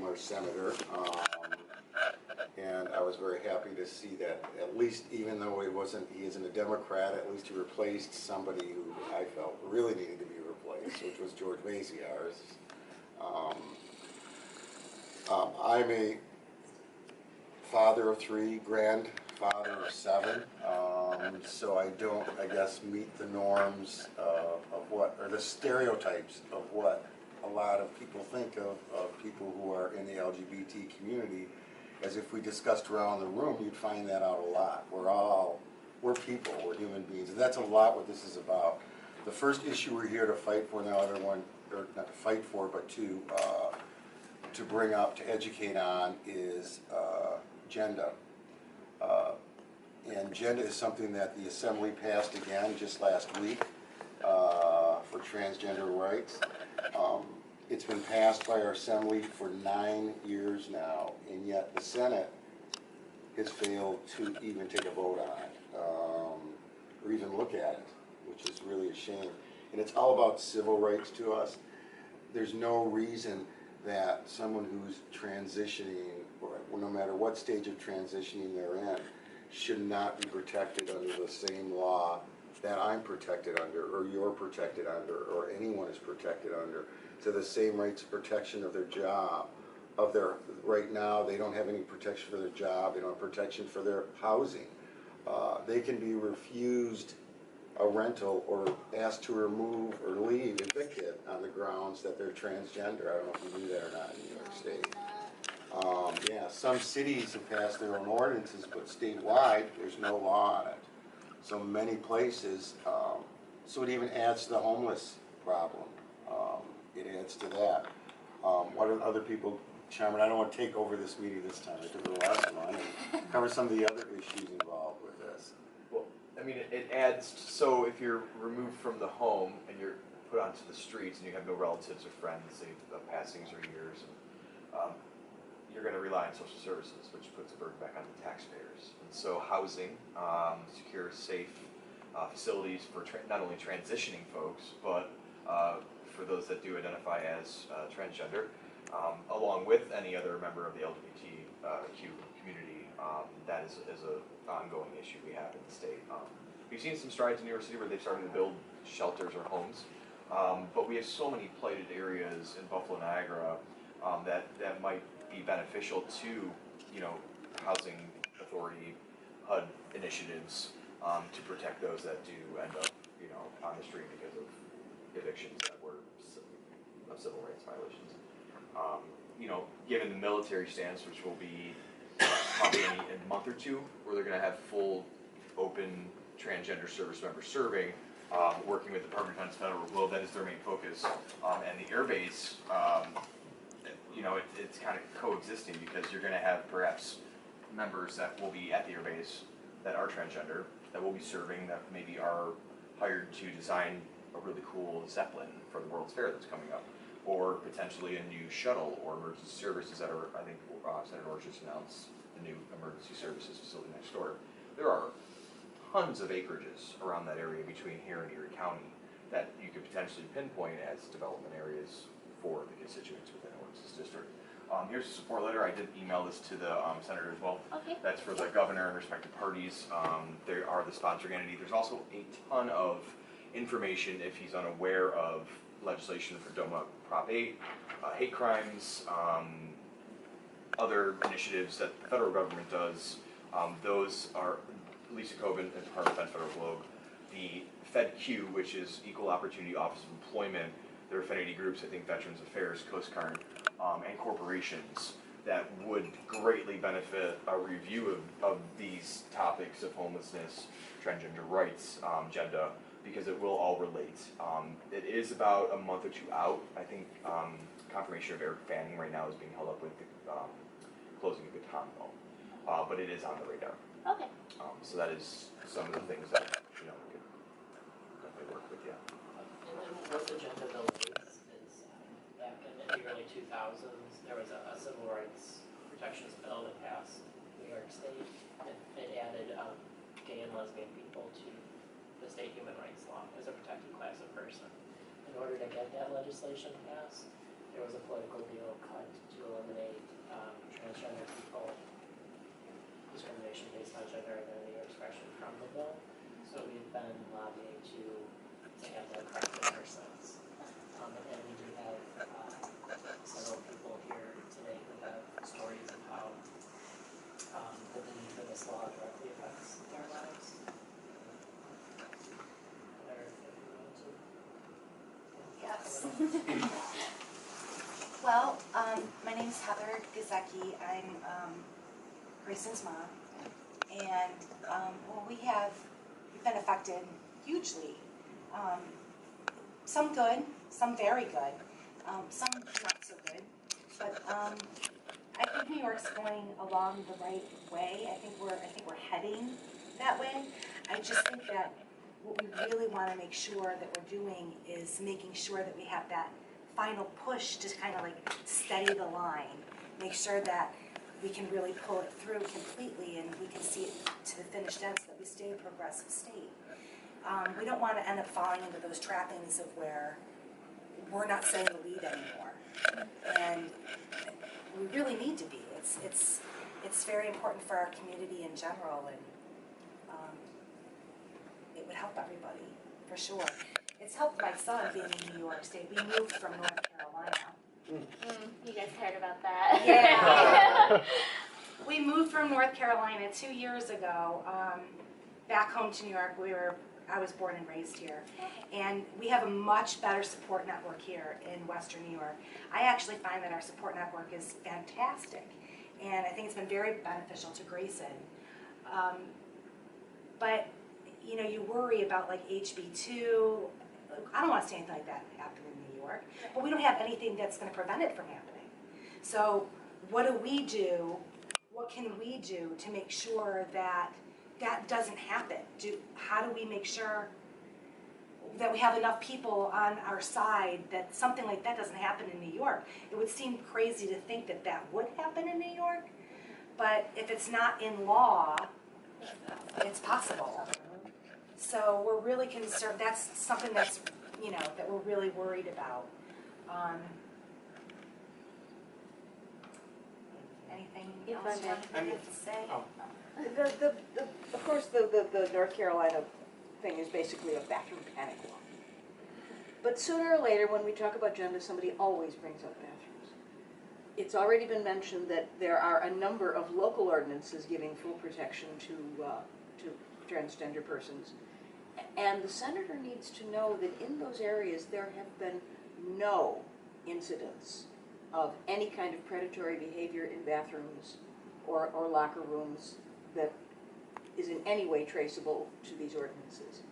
our senator, and I was very happy to see that at least, even though he isn't a Democrat, at least he replaced somebody who I felt really needed to be replaced, which was George Macy, ours. I'm a father of 3, grandfather of 7, so I don't, I guess, meet the norms of what, or the stereotypes of what a lot of people think of people who are in the LGBT community. As if we discussed around the room, you'd find that out a lot. We're people, we're human beings, and that's a lot what this is about. The first issue we're here to fight for now, everyone, or not to fight for, but to bring up, to educate on is GENDA. And GENDA is something that the Assembly passed again just last week for transgender rights. It's been passed by our Assembly for 9 years now, and yet the Senate has failed to even take a vote on it, or even look at it, which is really a shame. And it's all about civil rights to us. There's no reason that someone who's transitioning, or no matter what stage of transitioning they're in, should not be protected under the same law that I'm protected under, or you're protected under, or anyone is protected under. So the same rights of protection of their job, right now they don't have any protection for their job, they don't have protection for their housing. They can be refused a rental or asked to remove or leave, evicted, on the grounds that they're transgender. I don't know if you knew that or not in New York State. Yeah, some cities have passed their own ordinances, but statewide there's no law on it. So many places, so it even adds to the homeless problem. It adds to that. What are other people, Chairman, I don't want to take over this meeting this time, I took the last one, and cover some of the other issues involved with this. Well, I mean, it adds, so if you're removed from the home and you're put onto the streets and you have no relatives or friends, say passings or years, you're going to rely on social services, which puts a burden back on the taxpayers. And so housing, secure, safe facilities for not only transitioning folks, but for those that do identify as transgender, along with any other member of the LGBTQ community, that is an ongoing issue we have in the state. We've seen some strides in New York City where they've started to build shelters or homes, but we have so many blighted areas in Buffalo, Niagara, that might be beneficial to, housing authority, HUD initiatives to protect those that do end up, on the street because of evictions that were of civil rights violations. Given the military stance, which will be probably in a month or two, where they're going to have full, open transgender service members serving, working with the Department of Defense Federal Globe, that is their main focus, and the air base. It's kind of coexisting because you're going to have perhaps members that will be at the airbase that are transgender, that will be serving, that maybe are hired to design a really cool Zeppelin for the World's Fair that's coming up, or potentially a new shuttle or emergency services that are, I think Senator Ortt just announced the new emergency services facility next door. There are tons of acreages around that area between here and Erie County that you could potentially pinpoint as development areas for the constituents within Ortt's district. Here's a support letter. I did email this to the senator as well. Okay. That's for the governor and respective parties. They are the sponsoring entity. There's also a ton of information if he's unaware of legislation for DOMA Prop 8, hate crimes, other initiatives that the federal government does. Those are Lisa Coben at Department of Defense Federal Globe, the FedQ, which is Equal Opportunity Office of Employment, their affinity groups, I think Veterans Affairs, Coast Guard, and corporations that would greatly benefit a review of these topics of homelessness, transgender rights, GENDA, because it will all relate. It is about a month or two out. I think confirmation of Eric Fanning right now is being held up with the closing of the Guantanamo, but it is on the radar. Okay. So that is some of the things that we could definitely work with. Yeah. And then what the GENDA bill is back in the early 2000s, there was a civil rights protections bill that passed New York State. It added gay and lesbian people to the state human rights law as a protected class of person. In order to get that legislation passed, there was a political deal cut to eliminate Albany to have them correct their sex. And then we do have several people here today who have stories of how the need for this law directly affects their lives. Yes. Well, my name is Heather Gazecki. I'm Grayson's mom. And we've been affected hugely. Some good, some very good, some not so good. But I think New York's going along the right way. I think we're heading that way. I just think that what we really want to make sure that we're doing is making sure that we have that final push to kind of like steady the line, make sure that we can really pull it through completely and we can see it to the finished end so that we stay a progressive state. We don't want to end up falling into those trappings of where we're not saying the lead anymore. And we really need to be. It's very important for our community in general, and it would help everybody, for sure. It's helped my son being in New York State. We moved from North Carolina. You guys heard about that? Yeah. We moved from North Carolina 2 years ago, back home to New York. I was born and raised here. And we have a much better support network here in Western New York. I actually find that our support network is fantastic. And I think it's been very beneficial to Grayson. But, you know, you worry about like HB2. I don't want to say anything like that happen in New York, but we don't have anything that's going to prevent it from happening. So what do we do? What can we do to make sure that that doesn't happen? How do we make sure that we have enough people on our side that something like that doesn't happen in New York? It would seem crazy to think that that would happen in New York, but if it's not in law, it's possible. So we're really concerned. That's something that's, you know, that we're really worried about. Anything else you have to say? Of course, the North Carolina thing is basically a bathroom panic law. But sooner or later, when we talk about GENDA, somebody always brings up bathrooms. It's already been mentioned that there are a number of local ordinances giving full protection to transgender persons. And the senator needs to know that in those areas there have been no incidents of any kind of predatory behavior in bathrooms or locker rooms that is in any way traceable to these ordinances.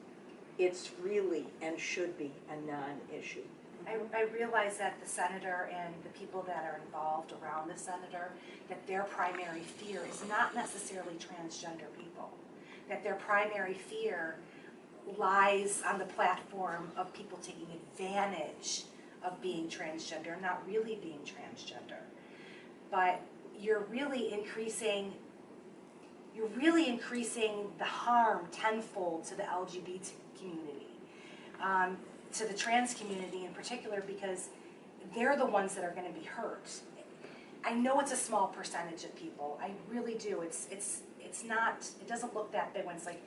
It's really and should be a non-issue. I realize that the senator and the people that are involved around the senator, that their primary fear is not necessarily transgender people, that their primary fear lies on the platform of people taking advantage of being transgender, not really being transgender. But you're really increasing the harm tenfold to the LGBT community, to the trans community in particular, because they're the ones that are going to be hurt. I know it's a small percentage of people. I really do. It's not. It doesn't look that big when it's like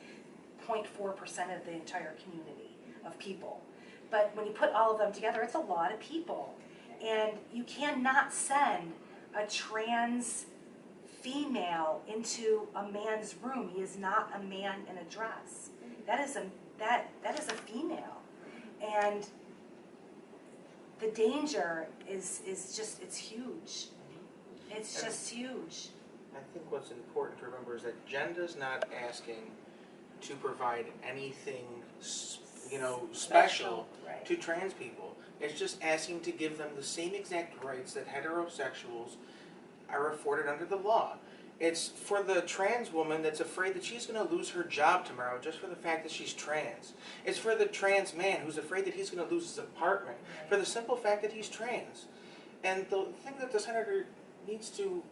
0.4% of the entire community of people. But when you put all of them together, it's a lot of people. And you cannot send a trans female into a man's room. He is not a man in a dress. That is a female. And the danger is just, it's huge. It's just huge. I think what's important to remember is that GENDA's not asking to provide anything, special Right. to trans people. It's just asking to give them the same exact rights that heterosexuals are afforded under the law. It's for the trans woman that's afraid that she's going to lose her job tomorrow just for the fact that she's trans. It's for the trans man who's afraid that he's going to lose his apartment for the simple fact that he's trans. And the thing that the senator needs to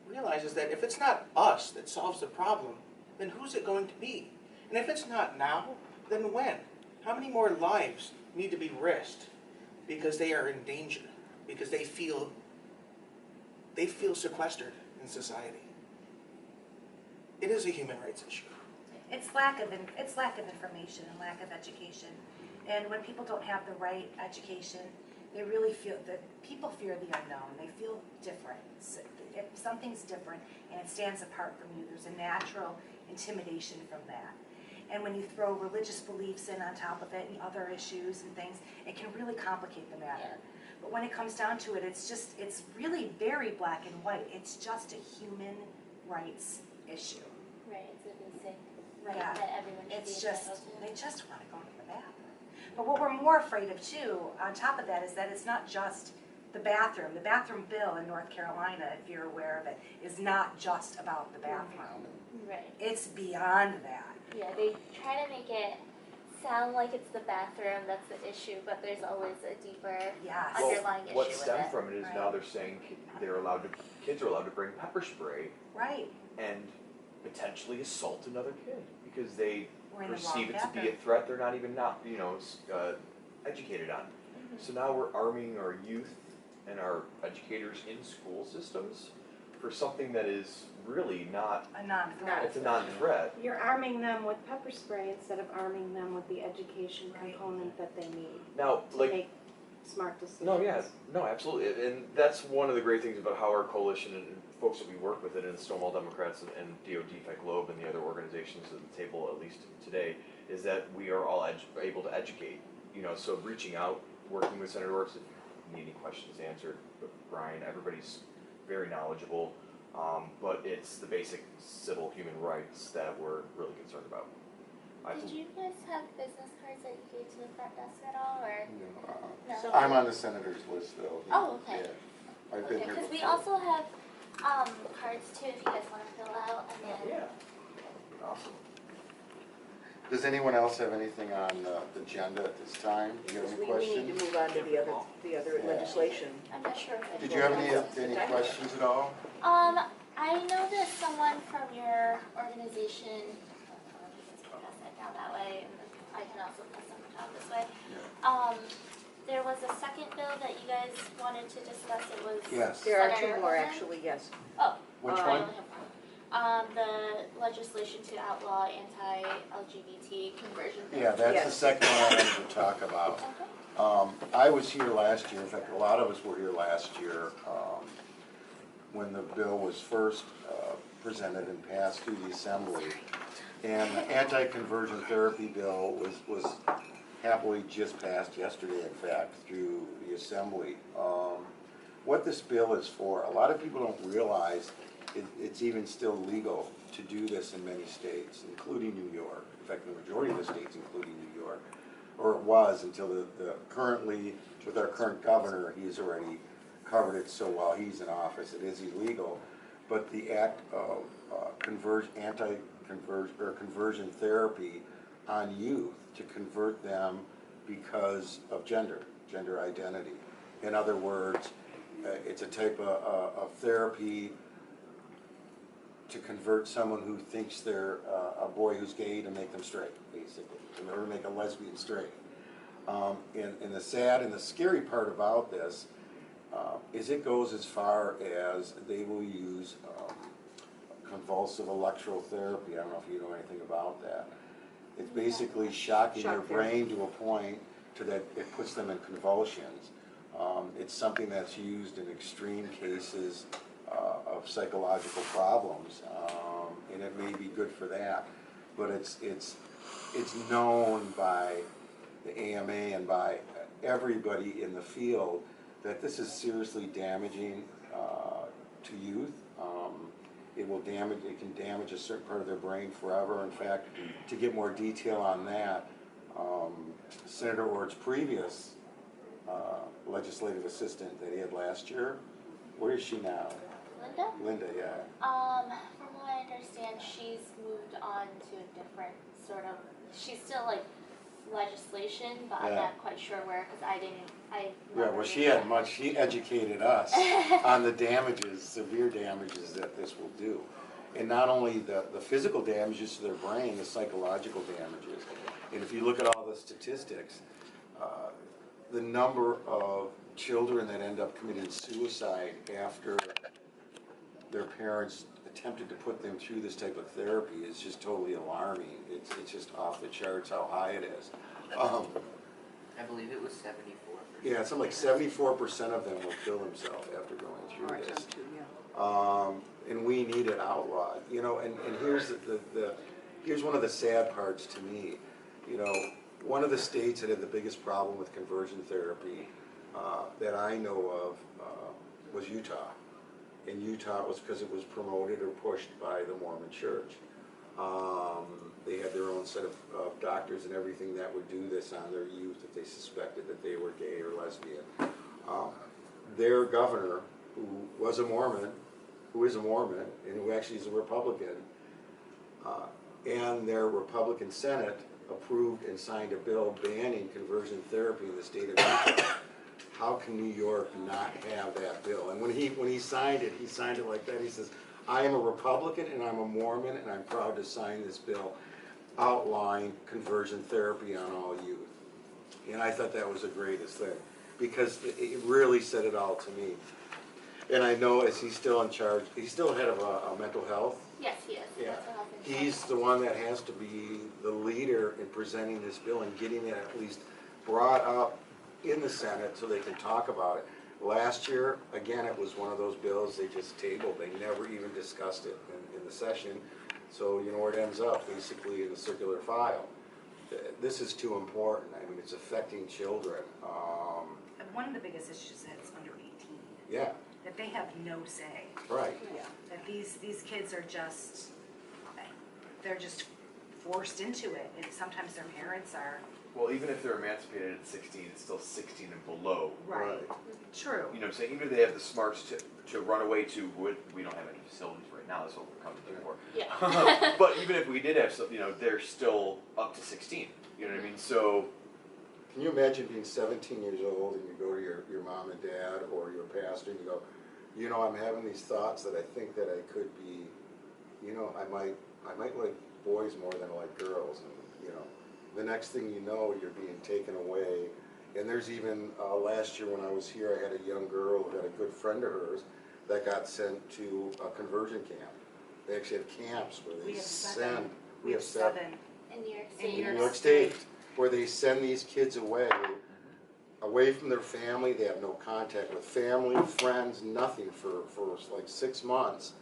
realize is that if it's not us that solves the problem, then who's it going to be? And if it's not now, then when? How many more lives need to be risked because they are in danger, because they feel sequestered in society? It is a human rights issue. It's lack of information and lack of education. And when people don't have the right education, they really feel that people fear the unknown. They feel different. So if something's different and it stands apart from you, there's a natural intimidation from that. And when you throw religious beliefs in on top of it and other issues and things, it can really complicate the matter. But when it comes down to it, it's really very black and white. It's just a human rights issue. Right, it's a basic right Yeah. that everyone should It's be just, entitled to. they just want to go to the bathroom. But what we're more afraid of too, on top of that, is that it's not just the bathroom. The bathroom bill in North Carolina, if you're aware of it, is not just about the bathroom. Right. It's beyond that. Yeah, they try to make it sound like it's the bathroom that's the issue, but there's always a deeper Yes. Well, underlying issue what with stemmed it. from it is now Right. they're saying kids are allowed to bring pepper spray Right. and potentially assault another kid because they We're in the wrong perceive it to be a bathroom. threat they're not even educated on. So now we're arming our youth and our educators in school systems for something that is really not, A non-threat. it's a non-threat. You're arming them with pepper spray instead of arming them with the education Right. component that they need Now, to like, make smart decisions. no, yeah, no, absolutely, and that's one of the great things about how our coalition and folks that we work with, and Stonewall Democrats and DOD, Fight Globe, and the other organizations at the table, at least today, is that we are all able to educate. So reaching out, working with Senator Ortt, if you need any questions answered, but Brian, everybody's very knowledgeable, but it's the basic civil human rights that we're really concerned about. Did you guys have business cards that you gave to the front desk at all, or? No. I'm on the senator's list though. Oh, okay. Yeah. I've been Okay, here because we before. also have cards too if you guys want to fill out, and then Yeah. Awesome. Does anyone else have anything on the agenda at this time? Do you have any We questions? need to move on to the other Yeah. legislation. I'm not sure if Did you have any questions at all? I know that someone from your organization, let's pass that down that way, and I can also pass them down this way. There was a second bill that you guys wanted to discuss. It was Yes. There are Senator two more, Holman? actually, yes. Oh, Which I one? only have one. The legislation to outlaw anti-LGBT conversion therapy. Yeah, that's the Yes. second one I wanted to talk about. Okay. I was here last year, in fact, a lot of us were here last year, when the bill was first presented and passed through the assembly. And the anti-conversion therapy bill was happily just passed yesterday, in fact, through the assembly. What this bill is for, a lot of people don't realize it's even still legal to do this in many states, including New York. In fact, the majority of the states, including New York, or it was until the currently, with our current governor, he's already covered it so while he's in office, it is illegal. But the act of conversion therapy on youth to convert them because of gender identity. In other words, it's a type of therapy to convert someone who thinks they're a boy who's gay to make them straight, basically, or make a lesbian straight. And the sad and the scary part about this is it goes as far as they will use convulsive electrical therapy. I don't know if you know anything about that. It's basically shocking their Shock therapy. brain to a point to that it puts them in convulsions. It's something that's used in extreme cases of psychological problems, and it may be good for that. But it's known by the AMA and by everybody in the field that this is seriously damaging to youth. It can damage a certain part of their brain forever. In fact, to get more detail on that, Senator Ortt's previous legislative assistant that he had last year, where is she now? Linda? Linda, yeah. From what I understand, she's moved on to a different sort of, she's still like legislation, but I'm Yeah. not quite sure where, because I Yeah, never well, she knew had that. much, she educated us on the damages, severe damages that this will do. And not only the physical damages to their brain, the psychological damages. And if you look at all the statistics, the number of children that end up committing suicide after their parents attempted to put them through this type of therapy is just totally alarming. It's just off the charts how high it is. I believe it was 74%. Yeah, something like 74% of them will kill themselves after going through Right, this. some too, yeah. And we need it outlawed, you know, and here's here's one of the sad parts to me. You know, one of the states that had the biggest problem with conversion therapy that I know of was Utah. In Utah, it was because it was promoted or pushed by the Mormon Church. They had their own set of doctors and everything that would do this on their youth if they suspected that they were gay or lesbian. Their governor, who was a Mormon, who is a Mormon, and who actually is a Republican, and their Republican Senate approved and signed a bill banning conversion therapy in the state of Utah. How can New York not have that bill? And when he signed it like that. He says, I am a Republican and I'm a Mormon and I'm proud to sign this bill outlawing conversion therapy on all youth. And I thought that was the greatest thing because it really said it all to me. And I know as he's still in charge, he's still head of a mental health. Yes, he is. Yeah. Mental health and He's the one that has to be the leader in presenting this bill and getting it at least brought up in the Senate so they can talk about it. Last year, again, it was one of those bills they just tabled. They never even discussed it in the session. So you know where it ends up, basically in the circular file. This is too important. I mean, it's affecting children. One of the biggest issues is that it's under 18. Yeah, That they have no say. right. Yeah. That these kids are just, they're just forced into it. And sometimes their parents are. Well, even if they're emancipated at 16, it's still 16 and below. Right. True. You know what I'm saying? Even if they have the smarts to run away to, we don't have any facilities right now, that's what we're coming to for. Yeah. But even if we did have some, you know, they're still up to 16. You know what I mean? So, Can you imagine being 17 years old and you go to your mom and dad or your pastor and you go, you know, I'm having these thoughts that I think that I could be, you know, I might like boys more than I like girls. And, you know, the next thing you know, you're being taken away. And there's even, last year when I was here, I had a young girl who had a good friend of hers that got sent to a conversion camp. They actually have camps where they send. We have 7. In New York In State. In New York State, where they send these kids away from their family. They have no contact with family, friends, nothing for like 6 months,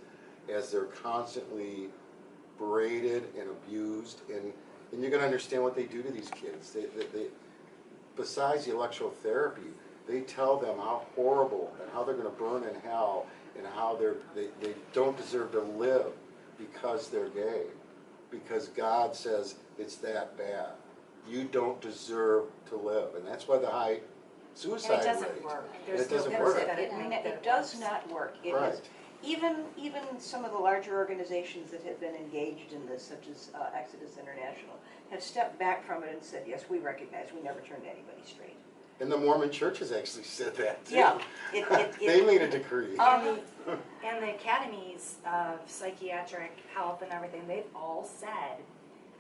as they're constantly berated and abused. And you're going to understand what they do to these kids. They besides the electrotherapy, they tell them how horrible and how they're going to burn in hell and how they don't deserve to live because they're gay. Because God says it's that bad. You don't deserve to live. And that's why the high suicide And it doesn't rate. work. And it no doesn't evidence work. that It does not work. It Right. is, even some of the larger organizations that have been engaged in this, such as Exodus International, have stepped back from it and said, yes, we recognize we never turned anybody straight. And the Mormon Church has actually said that too. Yeah. They made a decree. And the academies of psychiatric health and everything, they've all said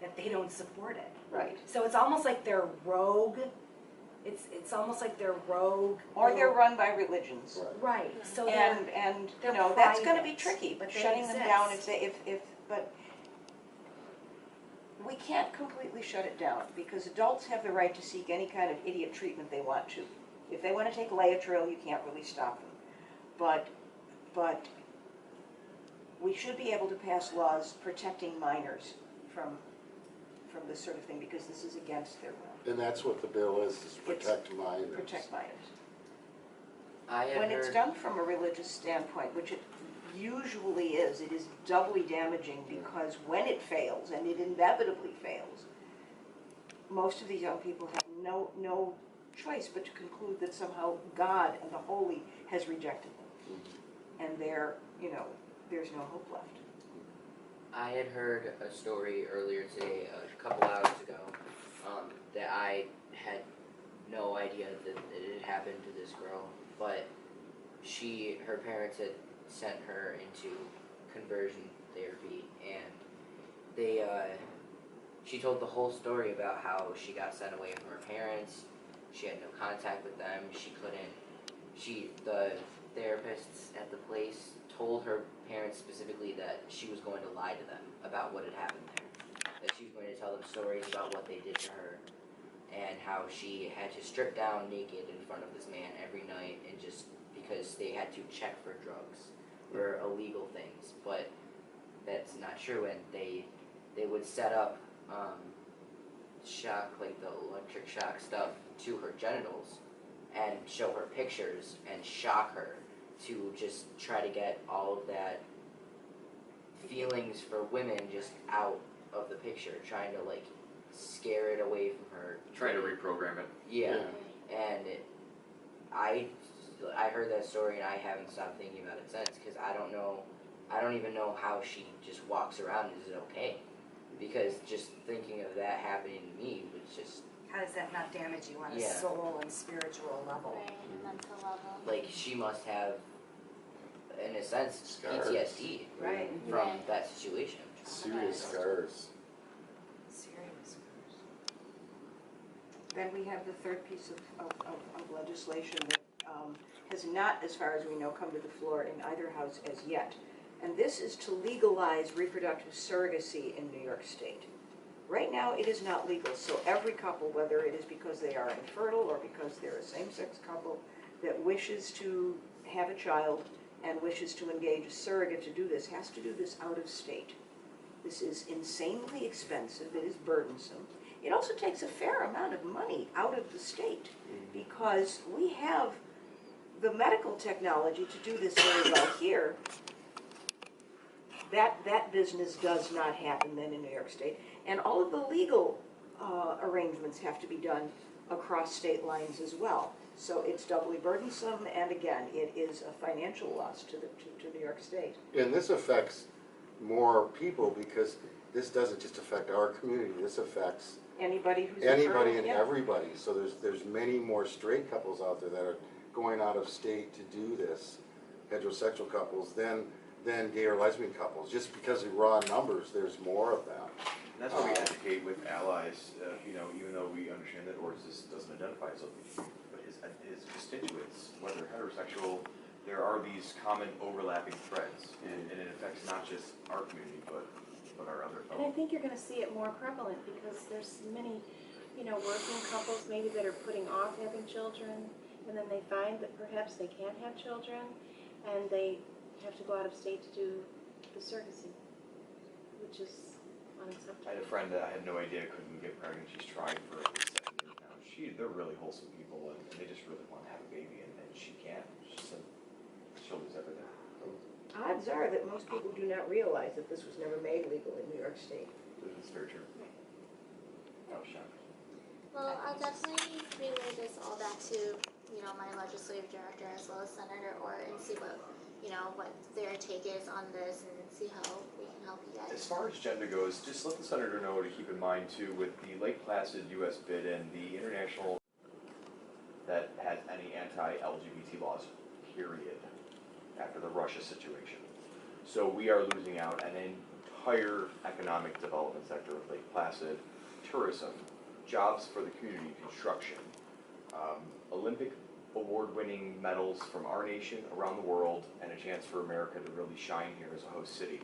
that they don't support it. Right. So it's almost like they're rogue. It's almost like they're rogue. Or they're run by religions. Right. Right. So they're, And they're you know, that's gonna be private, tricky, but they shutting them down exist. but we can't completely shut it down, because adults have the right to seek any kind of idiot treatment they want to. If they wanna take Laetrile, you can't really stop them. But we should be able to pass laws protecting minors from this sort of thing, because this is against their will. And that's what the bill is protect minors. Protect minors. I had When it's heard, done from a religious standpoint, which it usually is, it is doubly damaging, because when it fails, and it inevitably fails, most of these young people have no choice but to conclude that somehow God and the Holy has rejected them. And there's no hope left. I had heard a story earlier today, a couple hours ago, that I had no idea that it had happened to this girl, but her parents had sent her into conversion therapy, and she told the whole story about how she got sent away from her parents. She had no contact with them. The therapists at the place told her parents specifically that she was going to lie to them about what had happened there. That she was going to tell them stories about what they did to her and how she had to strip down naked in front of this man every night, and just because they had to check for drugs or illegal things. But that's not true, and they would set up shock, like the electric shock stuff, to her genitals and show her pictures and shock her to just try to get all of that feelings for women just out of the picture, trying to like scare it away from her. Trying to reprogram it. Yeah, and I heard that story and I haven't stopped thinking about it since, because I don't even know how she just walks around and is it okay? Because just thinking of that happening to me was just, How does that not damage you on a Yeah. soul and spiritual level? Right, mental level. like, she must have, in a sense, Scars. PTSD Right. from Right. that situation. Serious scars. Serious. Then we have the third piece of legislation that has not, as far as we know, come to the floor in either house as yet. And this is to legalize reproductive surrogacy in New York State. Right now, it is not legal, so every couple, whether it is because they are infertile or because they're a same-sex couple that wishes to have a child and wishes to engage a surrogate to do this, has to do this out of state. This is insanely expensive, it is burdensome. It also takes a fair amount of money out of the state, because we have the medical technology to do this very well here. That business does not happen then in New York State. And all of the legal arrangements have to be done across state lines as well. So it's doubly burdensome, and again, it is a financial loss to New York State. And this affects more people, because this doesn't just affect our community, this affects Anybody who's anybody infertile, and yeah. everybody. So there's many more straight couples out there that are going out of state to do this, heterosexual couples, than gay or lesbian couples. Just because of raw numbers, there's more of them. And that's why we advocate with allies, even though we understand that Ortt doesn't identify as LGBT, but his constituents, whether heterosexual, there are these common overlapping threads, and it affects not just our community, but our other And I fellow. think you're gonna see it more prevalent because there's many, working couples maybe that are putting off having children, and then they find that perhaps they can't have children, and they have to go out of state to do the surrogacy, which is I unacceptable. had a friend that I had no idea couldn't get pregnant. She's tried for at least 7 years now. They're really wholesome people, and they just really want to have a baby, and she can't. She said she'll lose everything. Odds are that most people do not realize that this was never made legal in New York State. It's very true. I was shocked. Well, I'll definitely relay this all back to, my legislative director as well as Senator Ortt, and see what their take is on this, and see how we can help you guys. As far as GENDA goes, just let the senator know to keep in mind too, with the Lake Placid U.S. bid and the international that has any anti-LGBT laws, period, after the Russia situation. So we are losing out an entire economic development sector of Lake Placid, tourism, jobs for the community, construction, Olympic award-winning medals from our nation around the world, and a chance for America to really shine here as a host city.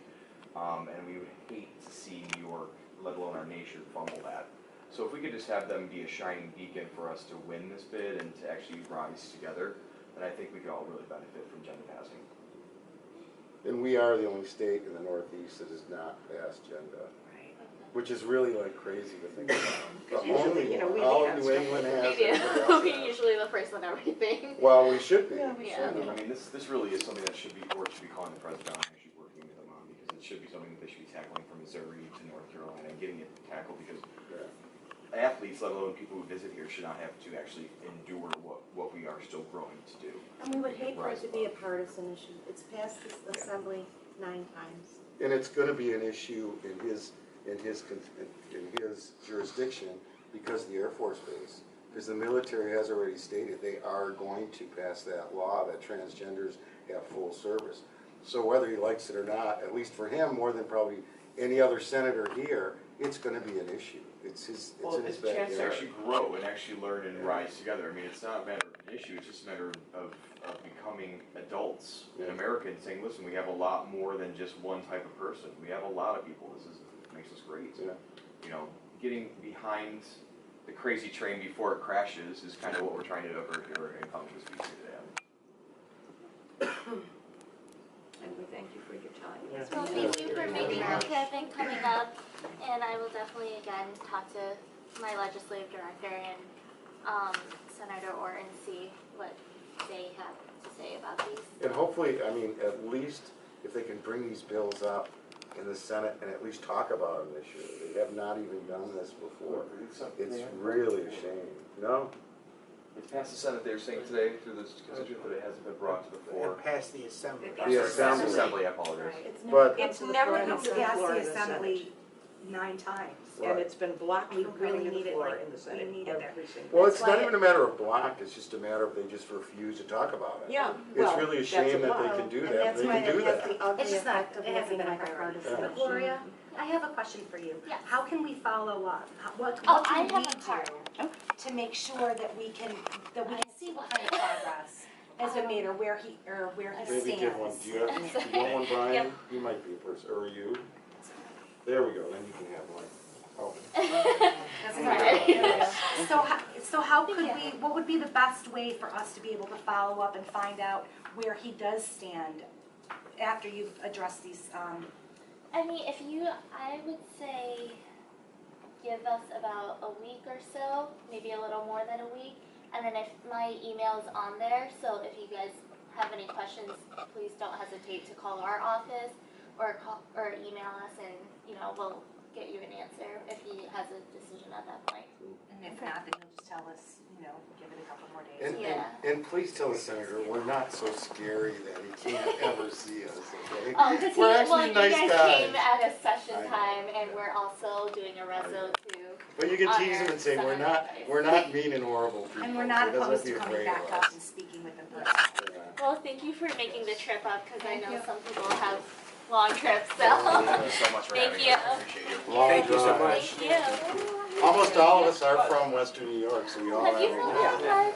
And we would hate to see New York, let alone our nation, fumble that. So if we could just have them be a shining beacon for us to win this bid and to actually rise together, then I think we could all really benefit from GENDA passing. And we are the only state in the Northeast that has not passed GENDA, which is really like crazy to think about. Because The only usually, one. we All have New stuff. England has. We everybody else do. We're has. usually the first on everything. Well, we should be. Yeah, we Yeah. should. I mean, this really is something that Ortt should be calling the president on, and actually working with them on, because it should be something that they should be tackling from Missouri to North Carolina and getting it tackled, because athletes, let alone people who visit here, should not have to actually endure what we are still growing to do. And we would hate for it Rise to be a above. partisan issue. It's passed this assembly 9 times. And it's gonna be an issue in his jurisdiction because of the Air Force Base. Because the military has already stated they are going to pass that law that transgenders have full service. So whether he likes it or not, at least for him, more than probably any other senator here, it's gonna be an issue. It's in his Well, it's a chance to backyard. actually grow and actually learn and rise together. I mean, it's not a matter of an issue. It's just a matter of becoming adults in America and saying, listen, we have a lot more than just one type of person. We have a lot of people. This makes us great. Yeah. You know, getting behind the crazy train before it crashes is kind of what we're trying to avert here in Congress today. And we thank you for your time. Well, thank you for making the trip and coming up, and I will definitely again talk to my legislative director and Senator Ortt and see what they have to say about these. And hopefully, I mean, at least if they can bring these bills up in the Senate and at least talk about them this year. They have not even done this before. It's really a shame. No? It's passed the Senate, they were saying today through this constitution, but it hasn't been brought to the floor. And pass the assembly. The assembly. Assembly, I apologize. But It's It's never never come come to the past floor the in the Senate. assembly 9 times. And it's been blocked We from really coming to need the it, floor like, in the Senate we need it there. every single. well, That's it's not why- even a matter of block, it's just a matter of they just refuse to talk about it. Yeah, It's well, really a that's shame that block. they can do And that, that's they why can do it has that. the ugly It's just not, effect of it hasn't having been a a priority. bipartisan. Gloria, I have a question for you. Yes. How can we follow up? What Oh, can I we have a card. do to make sure that we can see what kind of progress has been made or where he stands? Maybe give one, do you want one, Brian? Yep. You might be a person, or you? There we go, then you can have one. Oh. Doesn't Sorry. matter. So how could Yeah. we, what would be the best way for us to be able to follow up and find out where he does stand after you've addressed these, I mean, I would say give us about a week or so, maybe a little more than a week. And then if my email's on there, so if you guys have any questions, please don't hesitate to call our office or email us and, we'll get you an answer if he has a decision at that point. and if not, then he'll just tell us, give it a couple more days. And please tell the senator, we're not so scary that he can't ever see us, okay? Oh, because We're actually you nice guys guys. came at a session I know. time and we're also doing a reso too. But you can tease him and say, we're not mean and horrible people. And we're not so doesn't opposed be to coming afraid back of up us. and speaking with them personally. Yeah. Well, thank you for making the trip up because I Thank know you. some people have long trips, so. Thank you so much for Thank having you. us, I appreciate you. Long Thank you so drive. much. Thank you. Almost all of us are from Western New York, so we all Have have you a filled little- out